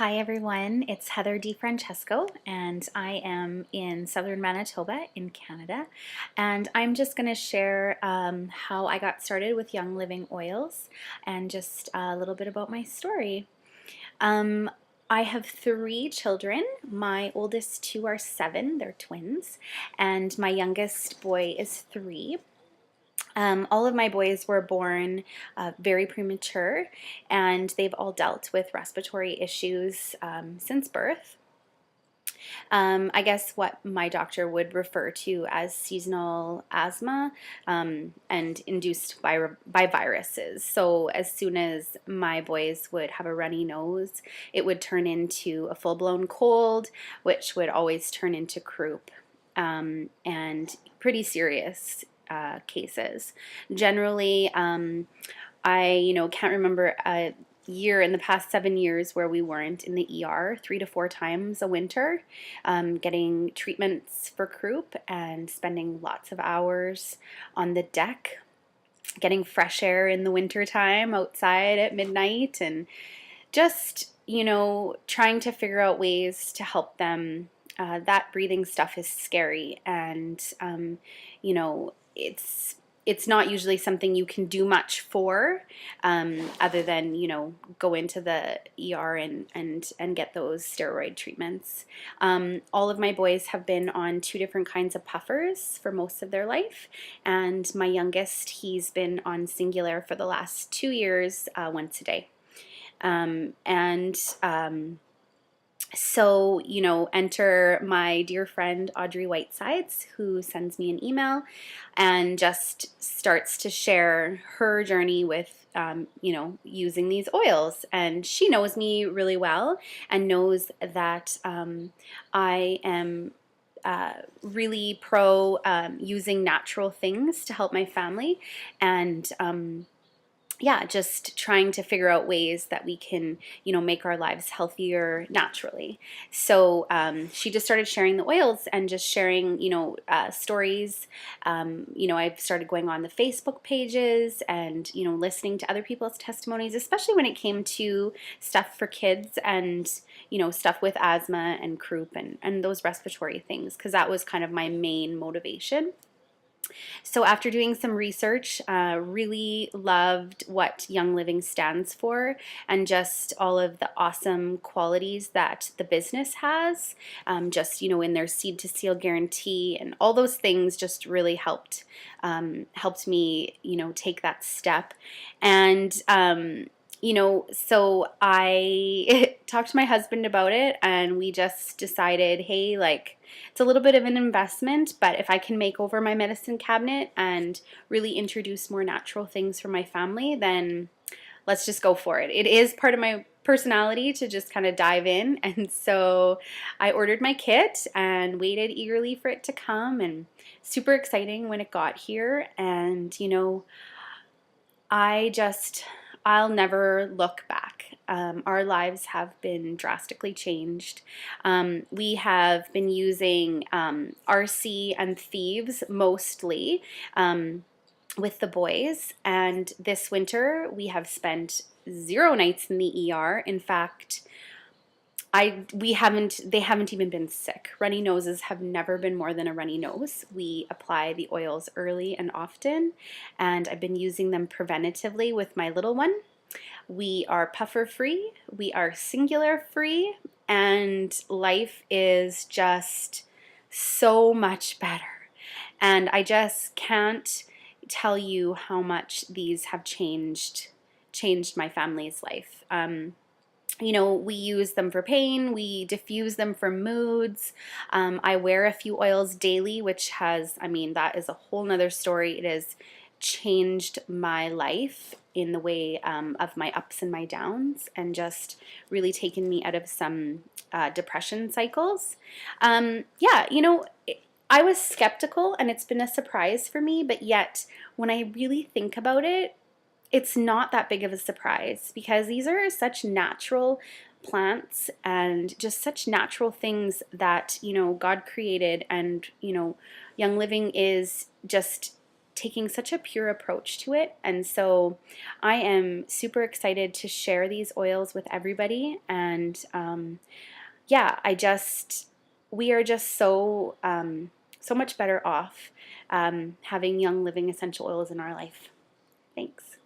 Hi everyone, it's Heather DiFrancesco and I am in southern Manitoba in Canada, and I'm just going to share how I got started with Young Living Oils and just a little bit about my story. Um, I have three children. My oldest two are 7, they're twins, and my youngest boy is 3. All of my boys were born very premature, and they've all dealt with respiratory issues since birth. I guess what my doctor would refer to as seasonal asthma, and induced by viruses. So as soon as my boys would have a runny nose, it would turn into a full-blown cold, which would always turn into croup, and pretty serious cases. Generally, I can't remember a year in the past 7 years where we weren't in the ER 3 to 4 times a winter, getting treatments for croup and spending lots of hours on the deck, getting fresh air in the winter time outside at midnight, and just trying to figure out ways to help them. That breathing stuff is scary, and you know, it's not usually something you can do much for, other than go into the ER and get those steroid treatments. All of my boys have been on 2 different kinds of puffers for most of their life, and my youngest, he's been on Singulair for the last 2 years, once a day. And so, enter my dear friend Audrey Whitesides, who sends me an email and just starts to share her journey with, using these oils. And she knows me really well and knows that I am really pro using natural things to help my family, and yeah, just trying to figure out ways that we can, make our lives healthier naturally. So she just started sharing the oils and just sharing, stories. I've started going on the Facebook pages and, listening to other people's testimonies, especially when it came to stuff for kids and, stuff with asthma and croup and those respiratory things, because that was kind of my main motivation. So after doing some research, really loved what Young Living stands for and just all of the awesome qualities that the business has, in their seed to seal guarantee, and all those things just really helped me, take that step. And so I talked to my husband about it, and we just decided, hey, like, it's a little bit of an investment, but if I can make over my medicine cabinet and really introduce more natural things for my family, then let's just go for it. It is part of my personality to just kind of dive in, and so I ordered my kit and waited eagerly for it to come, and super exciting when it got here. And I just, I'll never look back. Our lives have been drastically changed. We have been using RC and Thieves mostly, with the boys, and this winter we have spent 0 nights in the ER. In fact, they haven't even been sick. Runny noses have never been more than a runny nose. We apply the oils early and often, and I've been using them preventatively with my little one. We are puffer free, we are Singulair free, and life is just so much better. And I just can't tell you how much these have changed my family's life. We use them for pain, we diffuse them for moods. I wear a few oils daily, which that is a whole nother story. It has changed my life in the way of my ups and my downs, and just really taken me out of some depression cycles. I was skeptical, and it's been a surprise for me, but yet when I really think about it, it's not that big of a surprise, because these are such natural plants and just such natural things that God created, and Young Living is just taking such a pure approach to it. And so I am super excited to share these oils with everybody. And yeah, we are just so much better off having Young Living essential oils in our life. Thanks.